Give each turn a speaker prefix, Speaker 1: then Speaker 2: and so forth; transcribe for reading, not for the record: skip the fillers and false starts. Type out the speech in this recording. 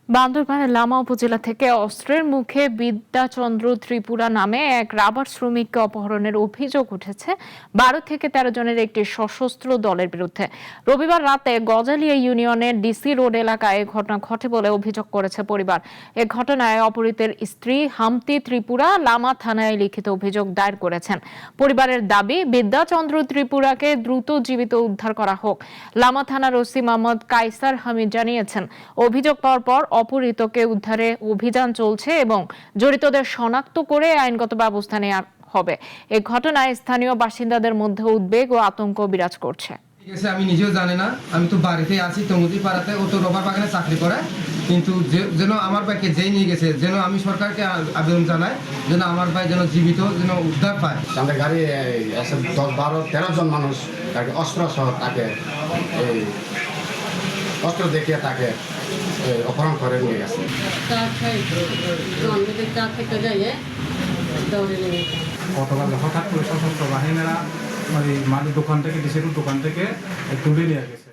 Speaker 1: বান্দরবানের লামা উপজেলা থেকে অস্ত্রের মুখে বিদ্যাচন্দ্র ত্রিপুরা নামে এক রাবার শ্রমিককে অপহরণের অভিযোগ উঠেছে 12 থেকে 13 জনের একটি সশস্ত্র দলের বিরুদ্ধে। রবিবার রাতে গজালিয়া ইউনিয়নের ডিসি রোড এলাকায় এ ঘটনা ঘটে বলে অভিযোগ করেছে পরিবার। এ ঘটনায় অপহৃতের স্ত্রী হামতি ত্রিপুরা লামা থানায় লিখিত অভিযোগ দায়ের করেছেন। পরিবারের দাবি, বিদ্যাচন্দ্র ত্রিপুরাকে দ্রুত জীবিত উদ্ধার করা হোক। লামা থানার ওসি মোহাম্মদ কায়সার হামিদ জানিয়েছেন, অভিযোগ পাওয়ার পর অপহৃতকে উদ্ধারে অভিযান চলছে এবং জড়িতদের শনাক্ত করে আইনগত ব্যবস্থা নেওয়া হবে। এই ঘটনায় স্থানীয় বাসিন্দাদের মধ্যে উদ্বেগ ও আতঙ্ক বিরাজ করছে।
Speaker 2: আমি নিজেও জানি না, আমি তো বাড়িতে আছি তমুদি পাড়াতে, ও তো রবার বাগানে চাকরি করে, কিন্তু যেন আমার ভাইকে যেই নিয়ে গেছে যেন আমি সরকারকে আবেদন জানাই যেন আমার ভাই যেন জীবিত যেন উদ্ধার পায়।
Speaker 3: আমাদের গাড়ি 10-12-13 জন মানুষ তাকে অস্ত্র সহ তাকে অস্ত্র দেখিয়ে তাকে অপহরণ করে নিয়ে গেছে।
Speaker 4: গতকাল হঠাৎ করে সশস্ত্র বাহিনীরা ওই মালিক দোকান থেকে ডিসির দোকান থেকে তুলে নিয়ে গেছে।